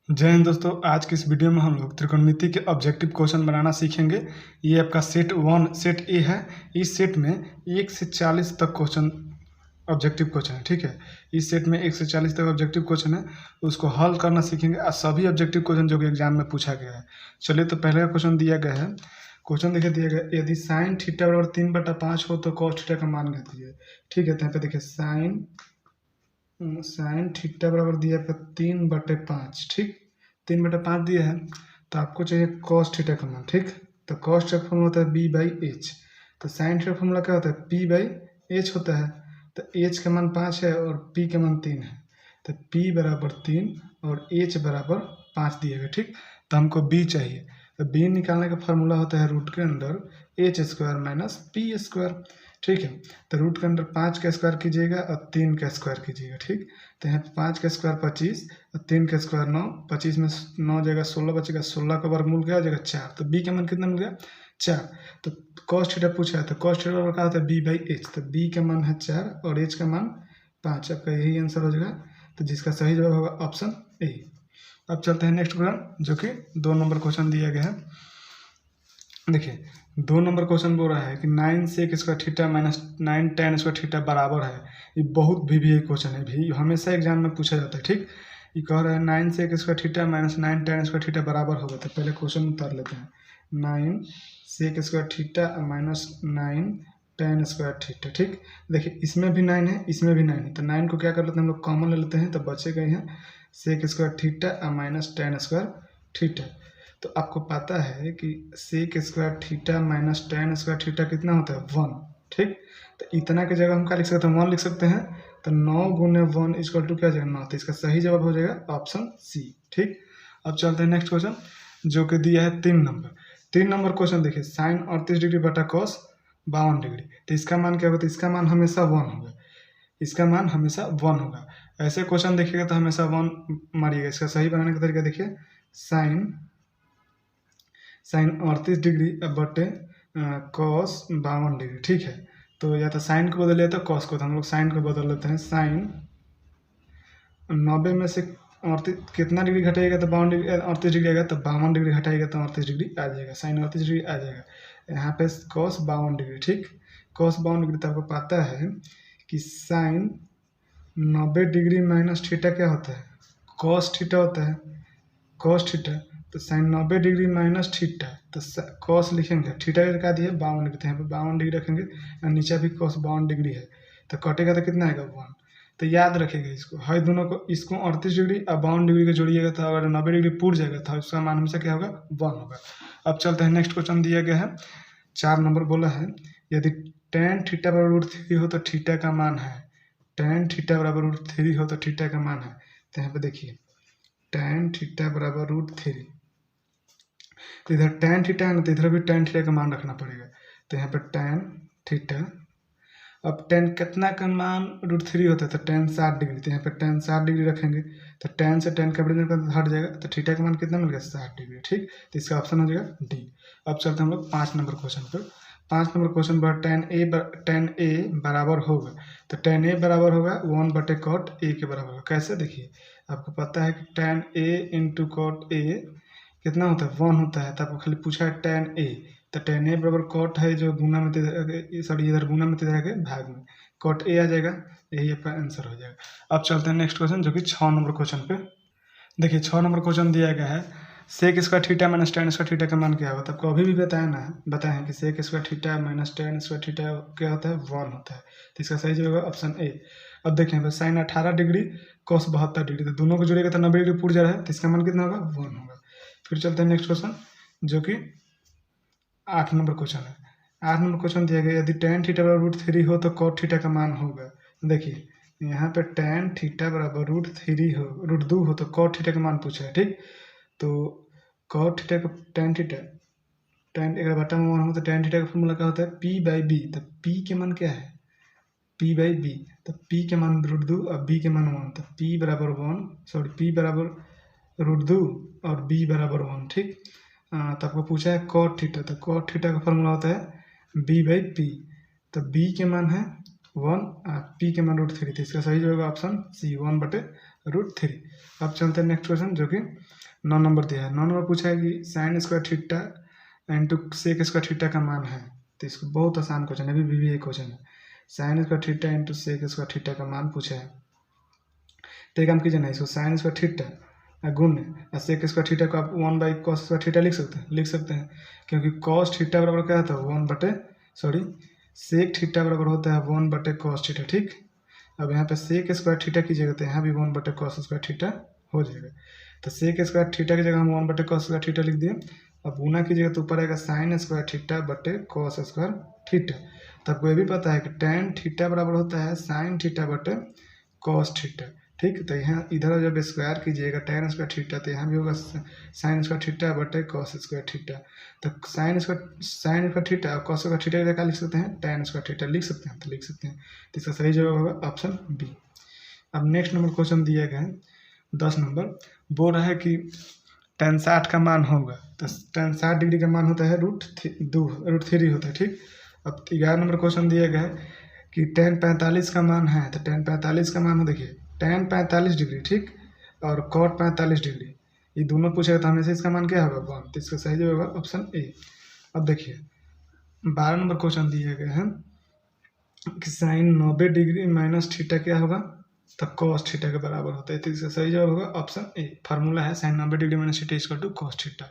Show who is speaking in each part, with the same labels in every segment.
Speaker 1: जय हिंद दोस्तों। आज की इस वीडियो में हम लोग त्रिकोणमिति के ऑब्जेक्टिव क्वेश्चन बनाना सीखेंगे। ये आपका सेट 1 सेट ए है। इस सेट में 1 से 40 तक क्वेश्चन ऑब्जेक्टिव क्वेश्चन है। ठीक है, इस सेट में 1 से 40 तक ऑब्जेक्टिव क्वेश्चन है, उसको हल करना सीखेंगे। और सभी ऑब्जेक्टिव क्वेश्चन जो कि एग्जाम में पूछा गया है। चलिए, तो पहले का क्वेश्चन दिया गया है। क्वेश्चन देखिए दिया गया, यदि साइन थीटा बराबर 3/5 हो तो कॉस थीटा का मान ज्ञात कीजिए। ठीक है, तो यहाँ पे देखिए साइन थीटा बराबर दिया आपका 3/5। ठीक, 3/5 दिया है, तो आपको चाहिए कॉस थीटा का मान। ठीक, तो कॉस थीटा का फॉर्मूला होता है b/h। तो साइन थीटा का फॉर्मूला क्या होता है, p/h होता है। तो h का मान 5 है और p का मान 3 है। तो p बराबर 3 और h बराबर 5 दिए गए। ठीक, तो हमको b चाहिए। तो b निकालने का फॉर्मूला होता है रूट के अंदर h² माइनस p स्क्वायर। ठीक है, तो रूट के अंदर 5 का स्क्वायर कीजिएगा और 3 का स्क्वायर कीजिएगा। ठीक, तो यहाँ पे 5 का स्क्वायर 25 और 3 का स्क्वायर 9। 25 में 9 जगह 16 बचेगा, 16 का वर्गमूल क्या हो जाएगा 4। तो b का मान कितना मिल गया 4। तो cos थीटा पूछा है, तो cos थीटा बराबर क्या होता है b/h। तो b का मान है 4 और h का मान 5। आपका यही आंसर हो जाएगा। तो जिसका सही जवाब होगा ऑप्शन ए। अब चलते हैं नेक्स्ट क्वेश्चन, जो कि 2 नंबर क्वेश्चन दिया गया है। देखिए, 2 नंबर क्वेश्चन बोल रहा है कि 9 sec square theta minus 9 tan square theta बराबर है। ये बहुत भी क्वेश्चन है भी, हमेशा एग्जाम में पूछा जाता है। ठीक, ये कह रहा है 9 sec square theta minus 9 tan square theta बराबर होगा। तो पहले क्वेश्चन उतार लेते हैं। 9 sec square theta minus 9 tan square theta. ठीक, देखिए इसमें भी 9 है, इसमें भी 9 है। तो 9 को क्या कर लेते हैं हम लोग, कॉमन ले लेते हैं। तो बचे गए हैं sec square theta minus tan square theta. तो आपको पता है कि sec square theta minus tan square theta कितना होता है 1। ठीक, तो इतना की जगह हम क्या लिख सकते हैं, 1 लिख सकते हैं। तो 9 गुने 1 इक्वल टू क्या जाएगा 9। तो इसका सही जवाब हो जाएगा ऑप्शन सी। ठीक, अब चलते हैं नेक्स्ट क्वेश्चन, जो कि दिया है 3 नंबर। 3 नंबर क्वेश्चन देखिए, साइन 38 डिग्री बटा कॉस 52 डिग्री। तो इसका मान क्या होगा, तो इसका मान हमेशा 1 होगा। इसका मान हमेशा 1 होगा। ऐसे क्वेश्चन देखिएगा तो हमेशा 1 मारिएगा। इसका सही बनाने का तरीका देखिए, साइन 38 डिग्री बटे कॉस 52 डिग्री। ठीक है, तो या तो साइन को बदल या तो कॉस को। तो हम लोग साइन को बदल लेते हैं। साइन 90 में से 38 कितना डिग्री घटाएगा तो 52 डिग्री 38 डिग्री आएगा। तो 52 डिग्री घटाएगा तो 38 डिग्री आ जाएगा। साइन 38 डिग्री आ जाएगा। यहाँ पे कॉस 52 डिग्री। ठीक, कॉस 52 डिग्री। तो आपको पता है कि साइन 90 डिग्री माइनस थीटा क्या होता है, कॉस थीटा होता है। कॉस थीटा, तो साइन 90 डिग्री माइनस थीटा। तो कॉस लिखेंगे, थीटा का क्या दिया 52 डिग्री। तो यहाँ पे 52 डिग्री रखेंगे और नीचे भी कॉस 52 डिग्री है। तो कटेगा तो कितना आएगा 1। तो याद रखिएगा इसको, हर दोनों को, इसको 38 डिग्री और 52 डिग्री को जोड़िएगा तो अगर 90 डिग्री पूर जाएगा तो उसका मान हमेशा क्या होगा 1 होगा। अब चलते हैं नेक्स्ट क्वेश्चन दिया गया है 4 नंबर। बोला है यदि tan थीटा बराबर √3 हो तो थीटा का मान है। tan थीटा बराबर √3 हो तो थीटा का मान है। तो यहाँ पे देखिए tan थीटा बराबर √3। तो इधर tan थीटा है ना, तो इधर भी tan थीटा का मान रखना पड़ेगा। तो यहाँ पे tan थीटा, अब tan कितना का मान √3 होता है, तो tan 60 डिग्री। तो यहाँ पे tan 60 डिग्री रखेंगे। तो tan से tan का हट जाएगा। तो थीटा का मान कितना मिल गया 60 डिग्री। ठीक, तो इसका ऑप्शन हो जाएगा डी। अब चलते हैं हम लोग 5 नंबर क्वेश्चन पर। 5 नंबर क्वेश्चन पर tan a बराबर होगा। तो tan a बराबर होगा 1/cot a के बराबर होगा। कैसे, देखिए आपको पता है कि tan a into cot a कितना होता है 1 होता है। तो आपको खाली पूछा है tan a। तो tan a बराबर cot है जो गुना में सॉरी इधर गुना में इधर के भाग में cot a आ जाएगा। यही आपका आंसर हो जाएगा। अब चलते हैं नेक्स्ट क्वेश्चन, जो कि 6 नंबर क्वेश्चन पे। देखिए 6 नंबर क्वेश्चन दिया गया है, sec square theta minus tan square theta का मान क्या होता है। आपको अभी भी बताएं कि sec square theta minus tan square theta क्या होता है 1 होता है। तो इसका सही जवाब होगा ऑप्शन ए। अब देखें साइन 18 डिग्री कॉस 72 डिग्री। तो दोनों को जोड़ेगा तो 90 डिग्री पूर जा रहा है। तो इसका मान कितना होगा 1 होगा। फिर चलते हैं नेक्स्ट क्वेश्चन, जो कि 8 नंबर क्वेश्चन है। 8 नंबर क्वेश्चन दिया गया, यदि tan थीटा बराबर √3 हो तो cot थीटा का मान होगा। देखिए यहाँ पे tan थीटा बराबर √3 हो √2 हो तो cot थीटा का मान पूछा है। ठीक, तो cot थीटा का tan थीटा tan एक बटा में 1 हो तो tan थीटा का फॉर्मूला क्या होता है p/b। तो p के मान क्या है p/b। तो p के मान √2 और b के मान 1। तो p बराबर 1 सॉरी p बराबर √2 और b बराबर 1। ठीक, तो आपको पूछा है cot थीटा। तो cot थीटा का फॉर्मूला होता है b/p। तो b के मान है 1 और p के मान √3। तो इसका सही जवाब ऑप्शन सी 1/√3। √3। अब चलते हैं नेक्स्ट क्वेश्चन जो कि 9 नंबर दिया है। 9 नंबर पूछा है कि sine square theta into sec square theta का मान है। तो इसको बहुत आसान क्वेश्चन है, अभी भी एक क्वेश्चन है। Sine square theta into sec square theta का मान पूछा है। तो एक काम कीजिए ना, इसको साइन स्क्वायर थीटा गुण सेक स्क्वायर थीटा को आप 1/cos स्क्वायर थीटा लिख सकते हैं क्योंकि cos थीटा बराबर क्या होता है सेक थीटा बराबर होता है 1/cos थीटा। ठीक, अब यहाँ पे सेक स्क्वायर थीटा कीजिएगा तो यहाँ भी 1/cos स्क्वायर थीटा हो जाएगा। तो सेक स्क्वायर थीटा की जगह हम 1/cos स्क्वायर थीटा लिख दिए। अब गुना कीजिएगा तो ऊपर आएगा साइन स्क्वायर थीटा बटे cos स्क्वायर थीटा। तो आपको ये भी पता है कि tan थीटा बराबर होता है साइन थीटा बटे cos थीटा। ठीक, तो यहाँ इधर जब स्क्वायर कीजिएगा tan स्क्वायर थीटा तो यहाँ भी होगा साइन स्क्वायर थीटा बटे cos स्क्वायर थीटा। तो साइन स्क्वायर थीटा और cos स्क्वायर थीटा क्या लिख सकते हैं, tan स्क्वायर थीटा लिख सकते हैं। तो लिख सकते हैं, तो इसका सही जवाब होगा ऑप्शन बी। अब नेक्स्ट नंबर क्वेश्चन दिया गया है 10 नंबर, बोल रहा है कि tan 60 का मान होगा। तो tan 60 डिग्री का मान होता है √3 होता है। ठीक, अब 11 नंबर क्वेश्चन दिया गया है कि tan 45 का मान है। तो tan 45 का मान हो, देखिए tan 45 डिग्री, ठीक, और cot 45 डिग्री, ये दोनों पूछेगा तो हमेशा इसका मान क्या होगा 1। तो इसका सही जवाब होगा ऑप्शन ए। अब देखिए 12 नंबर क्वेश्चन दिया गया है कि साइन 90 डिग्री माइनस थीटा क्या होगा, तो cos थीटा के बराबर होता है। तो इसका सही जवाब होगा ऑप्शन ए। फार्मूला है sine 90 degree minus theta equal to cos theta.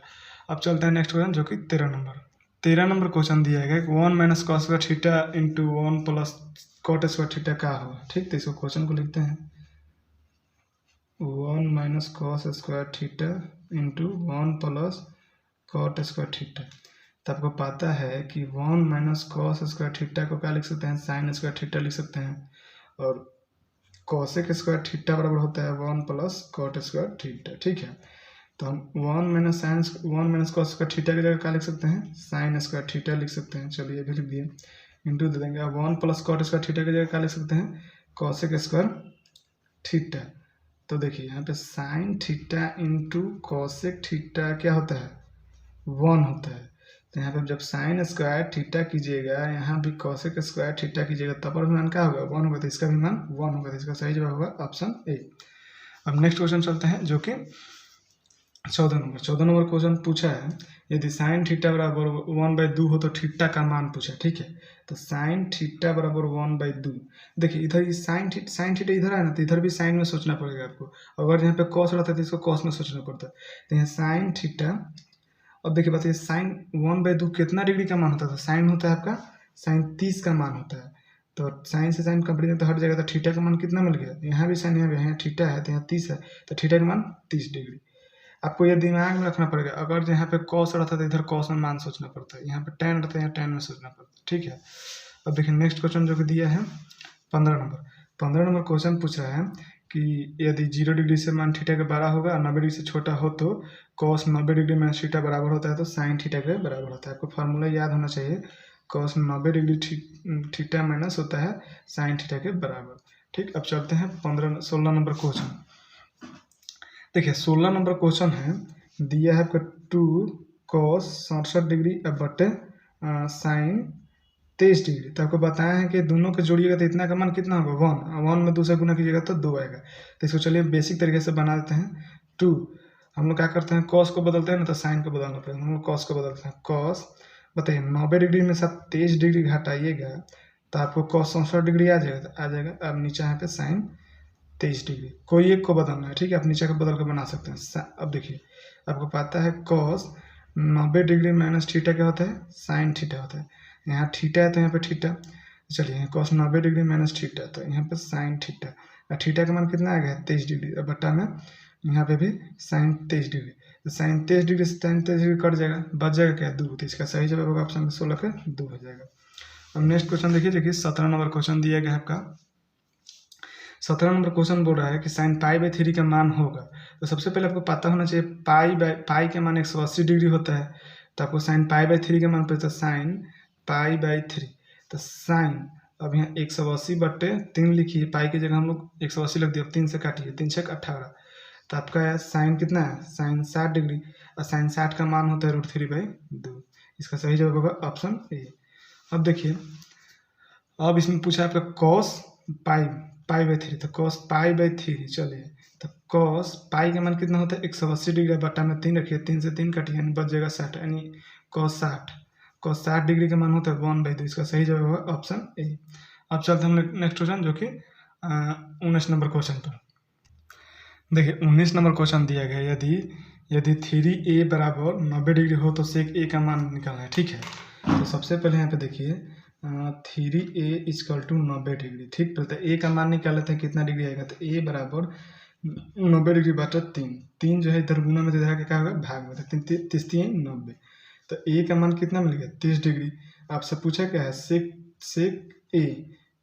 Speaker 1: अब चलते हैं नेक्स्ट क्वेश्चन जो कि 13 नंबर क्वेश्चन दिया गया है 1 minus cos square theta into 1 plus cot square theta क्या होगा। ठीक, तो इसको क्वेश्चन को लिखते हैं 1 minus cos square theta into 1 plus cot square theta. तो आपको पता है कि 1 माइनस cos स्क्वायर थीटा को क्या लिख सकते हैं, साइन स्क्वायर थीटा लिख सकते हैं, और cosec स्क्वायर थीटा बराबर होता है 1 प्लस cot स्क्वायर थीटा। ठीक है, तो हम 1 माइनस cos स्क्वायर थीटा की जगह क्या लिख सकते हैं, साइन स्क्वायर थीटा लिख सकते हैं। चलिए भी लिख दिए, इंटू दे देंगे। अब 1 प्लस cot स्क्वायर थीटा की जगह क्या लिख सकते हैं, cosec स्क्वायर थीटा। तो देखिए यहाँ पे sine theta into cosec theta क्या होता है, 1 होता है। तो यहाँ पे जब साइन स्क्वायर थीटा कीजिएगा, यहाँ भी कॉसेक स्क्वायर थीटा कीजिएगा, तब पर मान क्या होगा, 1 होगा। तो इसका भी मान 1 होगा। तो इसका सही जवाब होगा ऑप्शन ए। अब नेक्स्ट क्वेश्चन चलते हैं जो कि 14 नंबर क्वेश्चन पूछा है, यदि साइन थीटा बराबर 1/2 हो तो थीटा का मान पूछा। ठीक है, तो साइन थीटा बराबर 1/2। देखिए इधर ये साइन थीटा इधर है ना, तो इधर भी साइन में सोचना पड़ेगा आपको। अगर यहाँ पे कॉस रहता है तो इसको कॉस में सोचना पड़ता है। तो यहाँ साइन थीटा, अब देखिए बताइए साइन 1/2 कितना डिग्री का मान होता है, तो साइन होता है आपका साइन 30 का मान होता है। तो साइन से साइन कंपेरिजन तो हट जाएगा। तो थीटा का मान कितना मिल गया, यहाँ भी साइन, यहाँ थीटा है तो यहाँ 30 है, तो थीटा का मान 30 डिग्री। आपको ये दिमाग में रखना पड़ेगा, अगर यहाँ पे कॉस रहता है तो इधर कॉस में मान सोचना पड़ता है, यहाँ पे टेन रहता है यहाँ टेन में सोचना पड़ता है। ठीक है, अब देखिए नेक्स्ट क्वेश्चन जो कि दिया है 15 नंबर क्वेश्चन पूछ रहा है कि यदि 0 डिग्री से मान थीटा के बड़ा होगा और 90 डिग्री से छोटा हो तो कॉस 90 डिग्री माइनस थीटा बराबर होता है, तो साइन थीटा के बराबर होता है। आपको फार्मूला याद होना चाहिए, कॉस 90 डिग्री थीटा माइनस होता है साइन थीटा के बराबर। ठीक, अब चलते हैं 16 नंबर क्वेश्चन। देखिए 16 नंबर क्वेश्चन है, दिया है आपका 2 cos 67 डिग्री बटे साइन 23 डिग्री। तो आपको बताया है कि दोनों को जोड़िएगा तो इतना का मान कितना होगा 1 में 2 से गुना कीजिएगा तो 2 आएगा। तो इसको चलिए बेसिक तरीके से बना देते हैं। 2 हम लोग क्या करते हैं, cos को बदलते हैं ना, तो साइन को बदलना पड़ेगा। हम लोग cos को बदलते हैं, cos बताइए 90 डिग्री में सब 23 डिग्री घटाइएगा तो आपको cos 67 डिग्री आ जाएगा। अब नीचे यहाँ पे साइन 23 डिग्री, कोई एक को बदलना है। ठीक है, आप नीचे का बदल के बना सकते हैं। अब देखिए आपको पता है cos 90 डिग्री माइनस थीटा क्या होता है, साइन थीटा होता है। यहाँ थीटा है तो यहाँ पे थीटा, चलिए cos 90 डिग्री माइनस थीटा, तो यहाँ पे साइन थीटा, और थीटा का मान कितना आ गया 23 डिग्री। अब बट्टा में यहाँ पे भी साइन 23 डिग्री, तो साइन 23 डिग्री से साइन 23 डिग्री कट जाएगा, बच जाएगा क्या 2। तो इसका सही जवाब होगा ऑप्शन 16 का 2 हो जाएगा। अब नेक्स्ट क्वेश्चन देखिए 17 नंबर क्वेश्चन दिया गया है आपका। 17 नंबर क्वेश्चन बोल रहा है कि साइन π/3 का मान होगा। तो सबसे पहले आपको पता होना चाहिए पाई के मान 180 डिग्री होता है। तो आपको साइन π/3 का मान पता, साइन π/3, तो साइन, अब यहाँ 180/3 लिखिए, पाई की जगह हम लोग 180 लग दिया, 3 से काटिए, 3 6 18। तो आपका साइन कितना है, साइन 60 डिग्री, और साइन 60 का मान होता है √3/2। इसका सही जवाब होगा ऑप्शन ए। अब देखिए, अब इसमें पूछा है आपका cos पाई, पाई बाई 3, तो कॉस पाई बाई 3, चलिए तो कॉस पाई का मान कितना होता है 180 डिग्री, बटा में 3 रखिए, 3 से 3 कटिए यानी बच जाएगा 60, यानी कॉस 60 डिग्री का मान होता है 1/2। इसका सही जवाब होगा ऑप्शन ए। अब चलते हैं हम नेक्स्ट क्वेश्चन जो कि 19 नंबर क्वेश्चन पर। देखिए 19 नंबर क्वेश्चन दिया गया है, यदि 3a बराबर 90 डिग्री हो तो सेक a का मान निकालना है। ठीक है, तो सबसे पहले यहाँ पे देखिए 3a इक्वल टू 90 डिग्री। ठीक, पहले a का मान निकाल लेते हैं कितना डिग्री आएगा, तो a बराबर 90 डिग्री बटा 3 जो है इधर गुना में इधर क्या होगा भाग में, तो 3 90, तो a का मान कितना मिल गया 30 डिग्री। आपसे पूछा क्या है सेक a,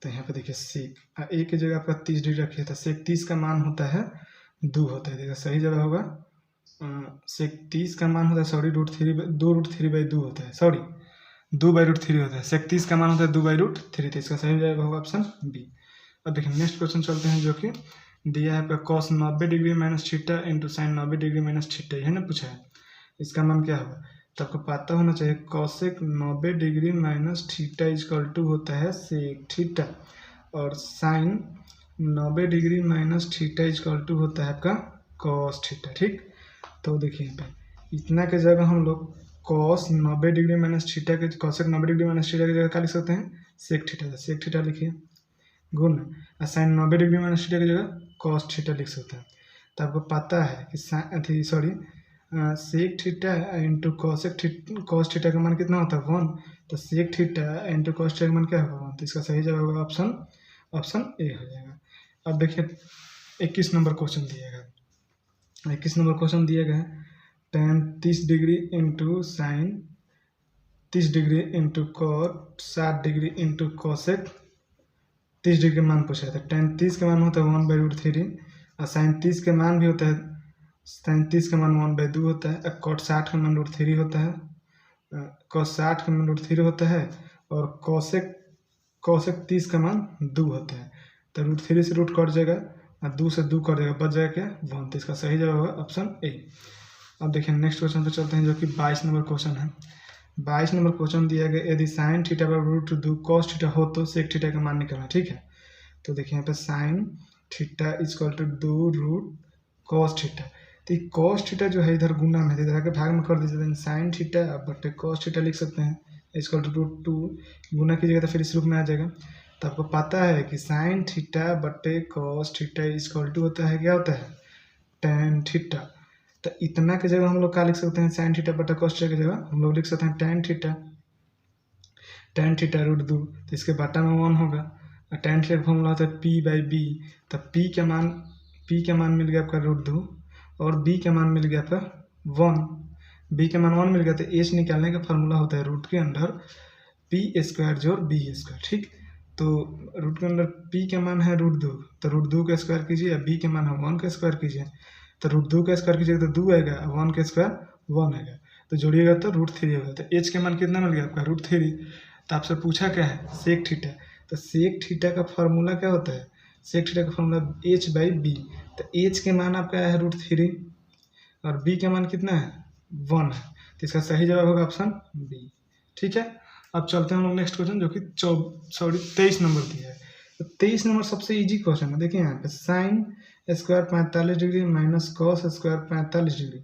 Speaker 1: तो यहाँ पे देखिए सेक a की जगह आपका 30 डिग्री रखिए, तो सेक 30 का मान होता है 2 होता है। देखिए सही जवाब होगा सेक 30 का मान होता है सॉरी √3/2 होता है, सॉरी 2/√3 होता है। सेक 30 का मान होता है 2/√3, तो इसका सही जवाब होगा ऑप्शन बी। अब देखिए नेक्स्ट क्वेश्चन चलते हैं जो कि दिया है आपका cos 90 degree minus theta into sine 90 degree minus theta, यह ना पूछा है, इसका मान क्या होगा, तो आपको पता होना चाहिए cosec 90 degree minus theta equal to होता है सेक थीटा, और sine 90 degree minus theta equal to होता है आपका कॉस थीटा। ठीक, तो देखिए यहाँ पे इतना के जगह हम लोग कॉस 90 डिग्री माइनस थीटा के कॉसेक 90 डिग्री माइनस थीटा की जगह क्या लिख सकते हैं सेक थीटा, तो सेक थीटा लिखिए गुण, और साइन 90 डिग्री माइनस थीटा की जगह कॉस थीटा लिख सकते हैं। तो आपको पता है कि sec theta into cos theta का मान कितना होता है 1, तो sec theta into cos theta का मान क्या होगा 1, तो इसका सही जवाब होगा ऑप्शन ए हो जाएगा। अब देखिए 21 नंबर क्वेश्चन दिया गया 21 नंबर क्वेश्चन दिया गया है tan 30 degree into sine 30 degree into cot 60 degree into cosec 30 degree का मान पूछा है। तो tan 30 का मान होता है 1/√3, और साइन 30 का मान भी होता है, साइन 30 का मान 1/2 होता है, और कॉट 60 का मान √3 होता है, कॉस 60 का मान √3 होता है, और कॉसेक 30 का मान 2 होता है। तो √3 से रूट कट जाएगा और 2 से 2 कट जाएगा, बच जाएगा क्या 1, तो इसका सही जवाब होगा ऑप्शन ए। अब देखिए नेक्स्ट क्वेश्चन पे चलते हैं जो कि 22 नंबर क्वेश्चन है। 22 नंबर क्वेश्चन दिया गया यदि साइन थीटा बराबर √2 कॉस थीटा हो तो सेक थीटा का मान निकालना। ठीक है, तो देखिए यहाँ पे sine theta equal to 2 √cos theta, तो कॉस थीटा जो है इधर गुना में इधर आके भाग में कर दीजिए, साइन थीटा बटे कॉस थीटा लिख सकते हैं इक्वल टू √2 गुना कीजिएगा तो फिर इस रूप में आ जाएगा। तो आपको पता है कि साइन थीटा बटे कॉस थीटा इक्वल टू होता है क्या होता है tan थीटा, तो इतना की जगह हम लोग क्या लिख सकते हैं साइन थीटा बटा कॉस थीटा की जगह हम लोग लिख सकते हैं tan थीटा √2, तो इसके बटा में 1 होगा, और tan थीटा का फॉर्मूला होता है p/b, तो p का मान मिल गया आपका √2 और b का मान मिल गया आपका 1, b का मान 1 मिल गया, तो h निकालने का फॉर्मूला होता है रूट के अंदर p² जोड़ b²। ठीक, तो रूट के अंदर p का मान है √2, तो √2 का स्क्वायर कीजिए, b का मान है 1 का स्क्वायर कीजिए, तो √2 का स्क्वायर कीजिएगा तो 2 आएगा, 1 का स्क्वायर 1 आएगा, तो जोड़िएगा तो √3 होगा, तो h के मान कितना मिल गया आपका √3। तो आपसे पूछा क्या है सेक थीटा, तो सेक थीटा का फॉर्मूला क्या होता है, सेक थीटा का फॉर्मूला h/b, तो h के मान आपका है √3 और b का मान कितना है 1 है, तो इसका सही जवाब होगा ऑप्शन बी। ठीक है, अब चलते हैं हम लोग नेक्स्ट क्वेश्चन जो कि 23 नंबर दिया है। तो 23 नंबर सबसे इजी क्वेश्चन है। देखिए यहाँ पे sine square 45 degree minus cos square 45 degree,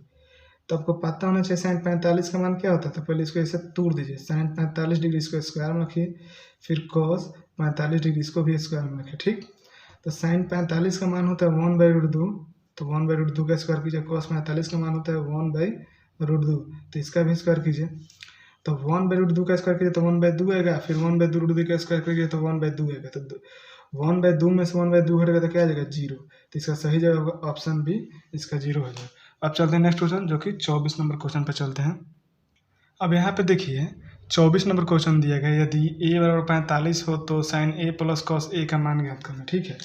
Speaker 1: तो आपको पता होना चाहिए साइन 45 का मान क्या होता है, तो पहले इसको ऐसे तोड़ दीजिए, साइन 45 डिग्री इसको स्क्वायर में रखिए, फिर कॉस 45 डिग्री इसको भी स्क्वायर में रखिए। ठीक, तो साइन 45 का मान होता है 1/√2, तो 1/√2 का स्क्वायर कीजिए, कॉस 45 का मान होता है 1/√2, तो इसका भी स्क्वायर कीजिए, तो 1/√2 का स्क्वायर कीजिए तो 1/2 आएगा, फिर 1/√2 का स्क्वायर कीजिए तो 1/2 आएगा, तो 1/2 में से 1/2 हटेगा तो क्या आ जाएगा 0, तो इसका सही जवाब ऑप्शन बी, इसका 0 हो जाएगा। अब चलते हैं नेक्स्ट क्वेश्चन जो कि 24 नंबर क्वेश्चन पे चलते हैं। अब यहाँ पे देखिए 24 नंबर क्वेश्चन दिया गया यदि a बराबर 45 हो तो sine a plus cos a का मान ज्ञात करना। ठीक है,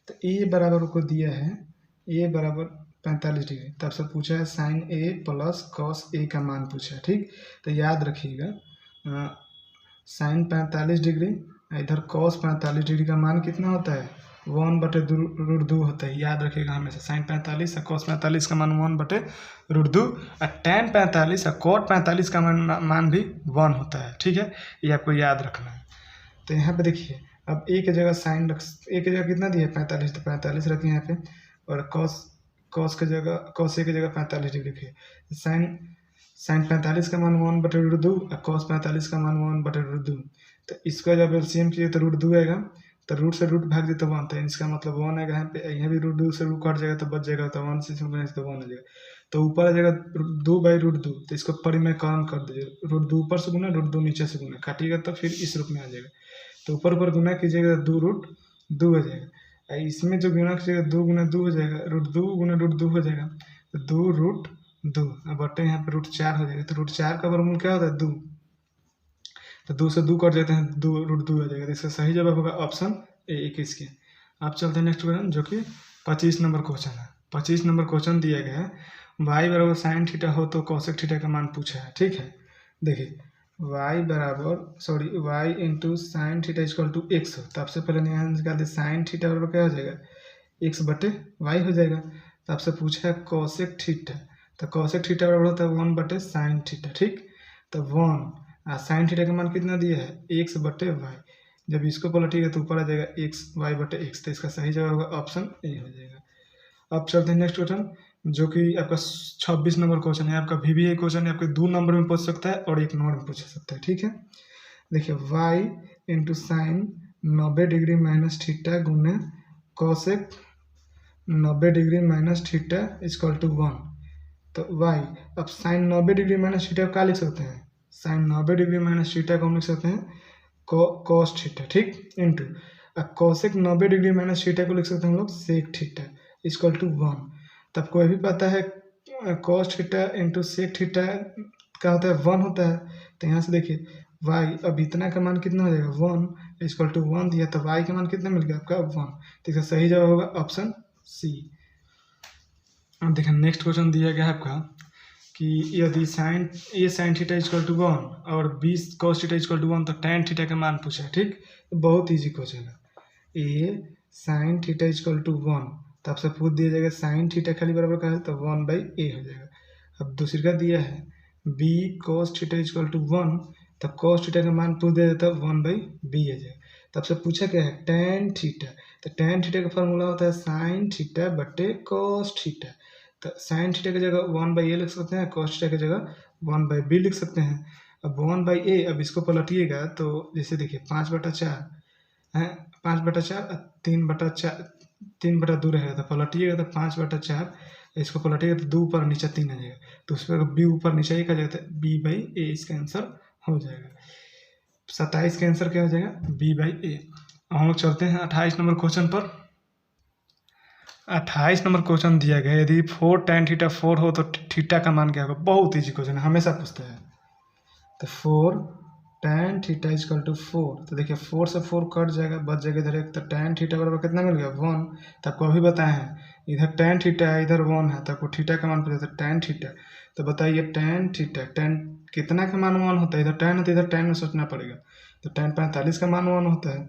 Speaker 1: तो a बराबर को दिया है a बराबर 45 डिग्री, तो आपसे पूछा है sine a plus cos a का मान पूछा है। ठीक, तो याद रखिएगा साइन 45 डिग्री इधर कॉस 45 डिग्री का मान कितना होता है 1/√2 होता है, याद रखिएगा हमेशा साइन 45 और कॉस 45 का मान 1/√2 और tan 45 और कॉट 45 का मान भी 1 होता है। ठीक है, ये आपको याद रखना है। तो यहाँ पे देखिए अब ए की जगह साइन रख, ए की जगह कितना दिया है 45, तो 45 रखें यहाँ पे, और कॉस कॉस की जगह कॉस ए की जगह 45 डिग्री रखिए। साइन साइन 45 का मान 1/√2 और कॉस 45 का मान 1/√2। तो इसका जब एलसीएम किए तो √2 आएगा, तो रूट से रूट भाग दे तो 1, तो इसका मतलब 1 आएगा यहाँ पे। यहाँ भी √2 से रूट कट जाएगा तो बच जाएगा, तो 1 से तो 1 आ जाएगा। तो ऊपर आ जाएगा 2/√2, तो इसको परिमेयकरण कर दीजिए, √2 ऊपर से गुना √2 नीचे से गुना, काटिएगा तो फिर इस रूप में आ जाएगा। तो ऊपर ऊपर गुना कीजिएगा तो 2√2 हो जाएगा। इसमें जो गुना कीजिएगा 2 गुना 2 हो जाएगा, √2 गुना √2 हो जाएगा, तो 2√2। अब बटे यहाँ पे √4 हो जाएगा, तो √4 का वर्गमूल क्या होता है 2, तो 2 से 2 कट जाते हैं, 2√2 आ जाएगा। तो इसका सही जवाब होगा ऑप्शन ए 21 के। आप चलते हैं नेक्स्ट क्वेश्चन, जो कि 25 नंबर क्वेश्चन है। 25 नंबर क्वेश्चन दिया गया है y बराबर साइन थीटा हो तो कॉसेक थीटा का मान पूछा है। ठीक है, देखिए y into sine theta equal to x हो, तो आपसे पहले यहाँ निकाल दे, साइन थीटा बराबर क्या हो जाएगा x/y हो जाएगा। तो आपसे पूछा है कॉसेक थीटा, तो कॉसेक थीटा बराबर होता है 1/साइन थीटा। ठीक, तो 1 साइन थीटा का मान कितना दिया है x/y, जब इसको पलटिएगा तो ऊपर आ जाएगा y/x, तो इसका सही जवाब होगा ऑप्शन ए हो जाएगा। अब चलते हैं नेक्स्ट क्वेश्चन, जो कि आपका 26 नंबर क्वेश्चन है। आपका VBA क्वेश्चन है, आपके 2 नंबर में पूछ सकता है और 1 नंबर में पूछ सकता है। ठीक है, देखिए y into sine 90 degree minus theta गुने cosec 90 degree minus theta equal to 1। तो y, अब साइन 90 डिग्री माइनस थीटा को क्या लिख सकते हैं, साइन 90 डिग्री माइनस थीटा को हम लिख सकते हैं कॉस थीटा। ठीक, into cosec 90 degree minus theta को लिख सकते हैं हम लोग सेक थीटा इक्वल टू 1। तब कोई भी पता है cos theta into sec theta क्या होता है 1 होता है। तो यहाँ से देखिए y, अब इतना का मान कितना हो जाएगा 1 इक्वल टू 1 दिया, तो y का मान कितना मिल गया आपका 1, तो इसका सही जवाब होगा ऑप्शन सी। अब देखिए नेक्स्ट क्वेश्चन दिया गया है आपका कि यदि साइन थीटा इक्वल टू 1 और b cos theta equal to 1, तो tan थीटा का मान पूछा है। ठीक, तो बहुत ईजी क्वेश्चन है। ए साइन थीटा इक्वल टू 1, तो आपसे पूछ दिया जाएगा साइन थीटा खाली बराबर का है, तो 1/a हो जाएगा। अब दूसरी का दिया है b cos theta equal to 1, तो कॉस थीटा का मान पूछ दिया जाता है 1/b आ जाएगा। तो आपसे पूछा क्या है tan थीटा, तो tan थीटा का फॉर्मूला होता है साइन थीटा बटे कॉस थीटा। तो साइन थीटा की जगह 1/a लिख सकते हैं, कॉस थीटा की जगह 1/b लिख सकते हैं। अब 1/a, अब इसको पलटिएगा तो जैसे देखिए 5/4 है, 5/4 3/2 रहेगा, तो पलटिएगा तो 5/4, इसको पलटिएगा तो 2 ऊपर नीचे 3 आ जाएगा, तो उस पर b ऊपर नीचे 1 आ जाएगा, तो b/a इसका आंसर हो जाएगा। 27 का आंसर क्या हो जाएगा b/a। हम लोग चलते हैं 28 नंबर क्वेश्चन पर। 28 नंबर क्वेश्चन दिया गया है, यदि 4 tan थीटा 4 हो तो थीटा का मान क्या होगा। बहुत ईजी क्वेश्चन है, हमेशा पूछते हैं। तो 4 tan थीटा इक्वल टू 4, तो देखिए 4 से 4 कट जाएगा, बच जाएगा इधर एक, तो tan थीटा बराबर कितना मिल गया 1। तो आपको अभी बताए हैं इधर tan थीटा है इधर 1 है, तो आपको थीटा का मान पूछा था tan थीटा। तो बताइए tan थीटा, tan कितना का मान 1 होता है, इधर tan है तो इधर tan में सोचना पड़ेगा। तो tan 45 का मान 1 होता है,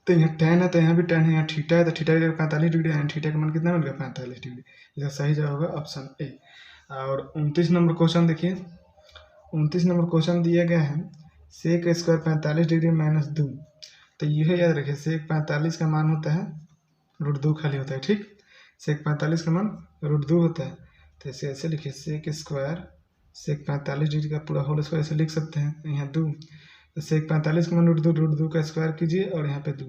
Speaker 1: तो यहाँ tan है तो यहाँ भी tan है, यहाँ थीटा है तो थीटा की जगह 45 डिग्री है, थीटा का मान कितना मिल गया 45 डिग्री। इसका सही जवाब होगा ऑप्शन ए। और 29 नंबर क्वेश्चन देखिए, 29 नंबर क्वेश्चन दिया गया है सेक स्क्वायर 45 डिग्री माइनस 2। तो यह याद रखिए सेक 45 का मान होता है √2 खाली होता है। ठीक, सेक 45 का मान √2 होता है, तो इसे ऐसे लिखिए सेक स्क्वायर सेक 45 डिग्री का पूरा होल स्क्वायर ऐसे लिख सकते हैं, यहाँ 2, तो सेक 45 का मान √2 का स्क्वायर कीजिए और यहाँ पे 2।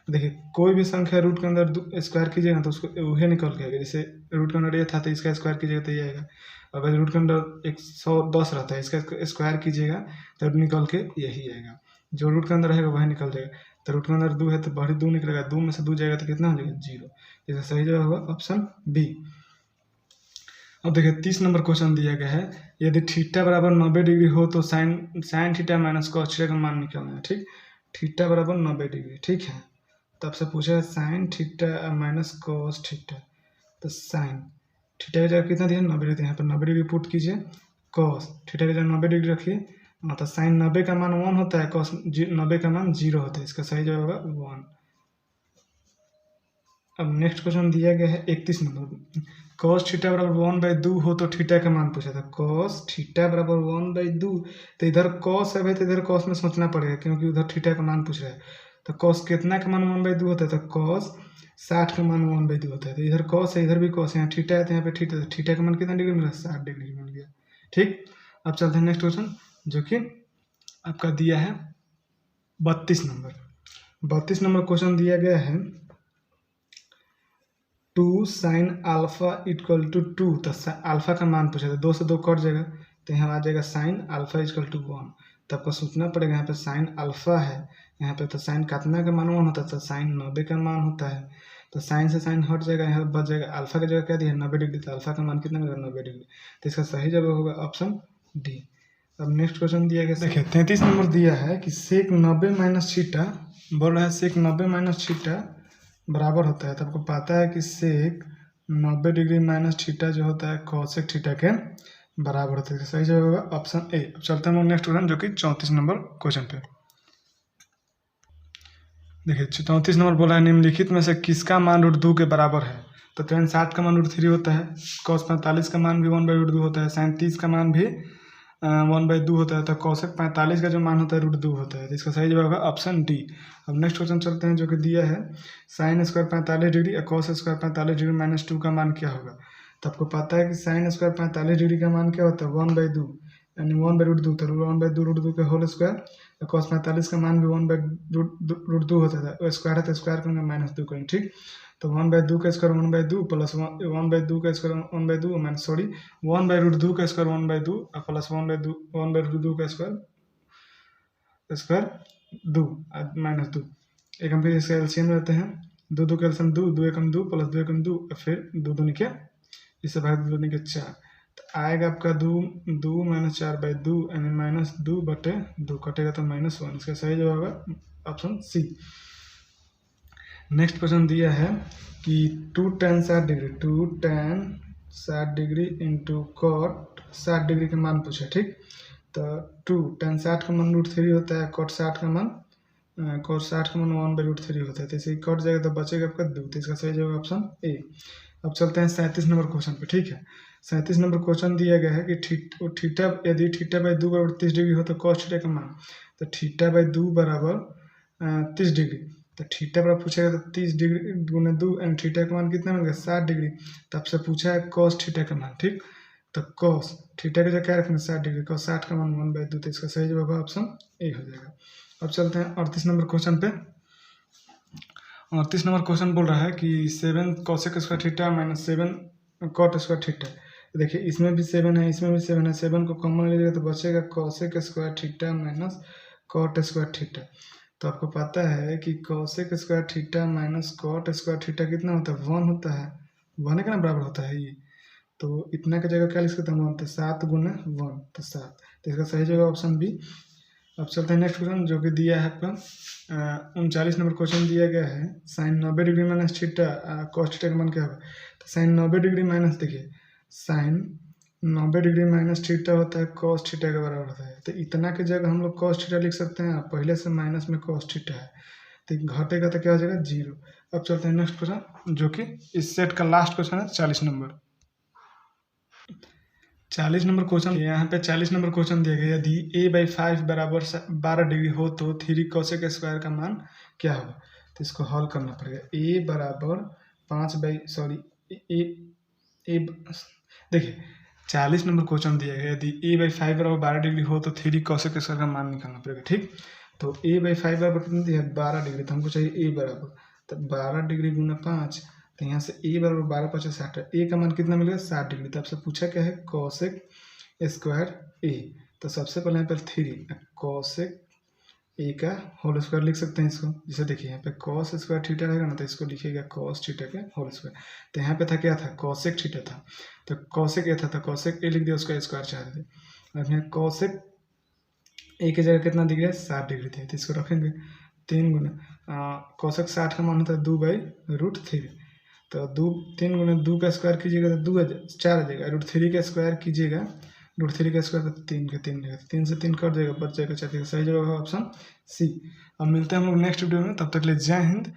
Speaker 1: देखिए कोई भी संख्या रूट के अंदर स्क्वायर कीजिएगा तो उसको वही निकल के आएगा, जैसे रूट के अंदर ये था तो इसका स्क्वायर कीजिएगा तो ये आएगा। अगर रूट के अंदर 110 रहता है, इसका स्क्वायर कीजिएगा तो निकल के यही आएगा, जो रूट के अंदर रहेगा वही निकल जाएगा। तो रूट के अंदर 2 है तो बाहरी 2 निकलेगा, 2 में से 2 जाएगा तो कितना हो जाएगा 0। इसका सही जवाब होगा ऑप्शन बी। अब देखिए 30 नंबर क्वेश्चन दिया गया है, यदि थीटा बराबर 90 डिग्री हो तो sine theta minus cos theta का मान निकालना है। ठीक, थीटा बराबर 90 डिग्री। ठीक है, तो आपसे पूछा है sine theta minus cos theta, तो साइन थीटा की जगह कितना दिया 90 डिग्री, यहाँ पर 90 डिग्री पुट कीजिए, कॉस थीटा की जगह 90 डिग्री रखिए, तो साइन 90 का मान 1 होता है, कॉस 90 का मान 0 होता है, इसका सही जवाब होगा 1। अब नेक्स्ट क्वेश्चन दिया गया है 31 नंबर, कॉस थीटा बराबर 1/2 हो तो थीटा का मान पूछा था। कॉस थीटा बराबर 1/2, तो इधर कॉस है भाई, तो इधर कॉस में सोचना पड़ेगा क्योंकि उधर थीटा का मान पूछ रहा है। तो कॉस कितना का मान 1/2 होता है, तो कॉस 60 का मान 1/2 होता है। तो इधर कॉस है, इधर भी कॉस है, यहाँ थीटा है तो यहाँ पे थीटा, तो थीटा का मान कितना डिग्री मिला, 60 डिग्री मिल गया। ठीक, अब चलते हैं नेक्स्ट क्वेश्चन, जो कि आपका दिया है 32 नंबर। 32 नंबर क्वेश्चन दिया गया है 2 sin अल्फा इक्वल टू 2, तो अल्फा का मान पूछा था, 2 से 2 कट जाएगा, तो यहाँ आ जाएगा sin अल्फा इक्वल टू 1। तो आपको सोचना पड़ेगा, यहाँ पे sin अल्फा है, यहाँ पे तो sin कितना का मान 1 होता है, तो sin 90 का मान होता है, तो sin से sin हट जाएगा, यहाँ बच जाएगा अल्फा की जगह क्या दिया है 90 डिग्री, तो अल्फा का मान कितना मिलेगा 90 डिग्री। तो इसका सही जवाब होगा ऑप्शन डी। अब नेक्स्ट क्वेश्चन दिया गया, देखिए 33 नंबर दिया है कि सेक 90 माइनस थीटा, बोल रहा है सेक 90 माइनस थीटा बराबर होता है। तो आपको पता है कि सेक 90 डिग्री माइनस थीटा जो होता है कोसेक थीटा के बराबर होता है। सही जवाब होगा ऑप्शन ए। अब चलते हैं नेक्स्ट क्वेश्चन, जो कि 34 नंबर क्वेश्चन पे। देखिए 34 नंबर बोला है निम्नलिखित में से किसका मान √2 के बराबर है। तो tan 60 का मान √3 होता है, cos 45 का मान भी 1/2 होता है, sin 30 का मान भी 1/2 होता है, तो cosec 45 का जो मान होता है √2 होता है। तो इसका सही जवाब होगा ऑप्शन डी। अब नेक्स्ट क्वेश्चन चलते हैं, जो कि दिया है sin स्क्वायर 45 डिग्री और cos स्क्वायर 45 डिग्री माइनस 2 का मान क्या होगा। तो आपको पता है कि sin स्क्वायर 45 डिग्री का मान क्या होता है 1/2, यानी 1/√2, तो 1/2 का होल स्क्वायर, cos 45 का मान भी 1/√2 होता है, वो स्क्वायर है तो स्क्वायर करेंगे -2 करेंगे। ठीक, तो 1/2 का स्क्वायर 1/2 प्लस 1/2 का स्क्वायर 1/2 माइनस 1/√2 का स्क्वायर 1/2 प्लस 1/2 का स्क्वायर 2 माइनस 2। एक हम फिर इसका एलसीएम लेते हैं, 2 का एलसीएम 2 एकम 2 प्लस 2 एकम 2, फिर 2 दूनी के इससे भाग 2 दूनी के 4, तो आएगा आपका 2 माइनस 4/2 यानी -2/2 कटेगा तो -1। इसका सही जवाब होगा ऑप्शन सी। नेक्स्ट क्वेश्चन दिया है कि 2 tan 60 degree into cot 60 degree का मान पूछा। ठीक, तो 2 tan 60 का मान √3 होता है, cot 60 का मान 1/√3 होता है, तो इसे कट जाएगा तो बचेगा आपका 2। तो इसका सही जवाब ऑप्शन ए। अब चलते हैं 37 नंबर क्वेश्चन पे। ठीक है, 37 नंबर क्वेश्चन दिया गया है कि थीटा यदि θ/2 बराबर 30 डिग्री हो तो cos थीटा का मान, तो θ/2 बराबर 30 डिग्री, तो थीटा बराबर पूछेगा तो 30 डिग्री गुना 2 एंड थीटा का मान कितना मिलेगा 60 डिग्री, तो आपसे पूछा है cos थीटा का मान। ठीक, तो cos थीटा का जगह क्या रखेंगे 60 डिग्री, cos 60 का मान 1/2, तो इसका सही जवाब ऑप्शन ए हो जाएगा। अब चलते हैं 38 नंबर क्वेश्चन पे। 38 नंबर क्वेश्चन बोल रहा है कि 7 cosec square theta minus 7 cot square theta. देखिए इसमें भी 7 है, इसमें भी 7 है, 7 को कॉमन लीजिएगा तो बचेगा cosec square theta minus cot square theta. तो आपको पता है कि cosec square theta minus cot square theta कितना होता है 1 होता है, 1 के ना बराबर होता है ये, तो इतना की जगह क्या लिख सकते हैं 1, तो 7 गुना 1 तो 7, तो इसका सही जगह ऑप्शन बी। अब चलते हैं नेक्स्ट क्वेश्चन, जो कि दिया है आपका 39 नंबर क्वेश्चन दिया गया है sin 90 degree minus theta cos theta का मान क्या होगा। तो sin 90 डिग्री माइनस, देखिए sin 90 डिग्री माइनस थीटा होता है cos थीटा के बराबर होता है, तो इतना की जगह हम लोग cos थीटा लिख सकते हैं, पहले से माइनस में cos थीटा है तो घटेगा तो क्या हो जाएगा 0। अब चलते हैं नेक्स्ट क्वेश्चन, जो कि इस सेट का लास्ट क्वेश्चन है 40 नंबर। 40 नंबर क्वेश्चन, यहाँ पे 40 नंबर क्वेश्चन दिया गया यदि a/5 बराबर 12 डिग्री हो तो 3 cosec स्क्वायर का मान क्या होगा। तो इसको हल करना पड़ेगा, a बराबर 5 देखिए 40 नंबर क्वेश्चन दिया गया यदि a/5 बराबर 12 डिग्री हो तो 3 cosec स्क्वायर का मान निकालना पड़ेगा। ठीक, तो a/5 बराबर कितना दिया है 12 डिग्री, तो हमको चाहिए a बराबर, तो 12 डिग्री गुना 5, तो यहाँ से a बराबर 12 × 5 = 60 है, a का मान कितना मिलेगा 60 डिग्री। तो आपसे पूछा क्या है cosec स्क्वायर a, तो सबसे पहले यहाँ पर 3 cosec a का होल स्क्वायर लिख सकते हैं इसको। जैसे देखिए यहाँ पे cos स्क्वायर थीटा रहेगा ना, तो इसको लिखिएगा cos थीटा के होल स्क्वायर। तो यहाँ पे था क्या था cosec थीटा था, तो cosec a था तो cosec a लिख दिया, उसका स्क्वायर 4 दिया। अब यहाँ cosec a की जगह कितना दिख गया 60 डिग्री थे, तो इसको रखेंगे 3 गुना cosec 60 का मान होता है 2/√3, तो 3 गुना 2 का स्क्वायर कीजिएगा तो 2 4 आ जाएगा, √3 का स्क्वायर कीजिएगा, √3 का स्क्वायर तो 3 का 3 रहेगा, 3 से 3 कट जाएगा, बच जाएगा 4। सही जवाब है ऑप्शन सी। अब मिलते हैं हम लोग नेक्स्ट वीडियो में, तब तक के लिए जय हिंद।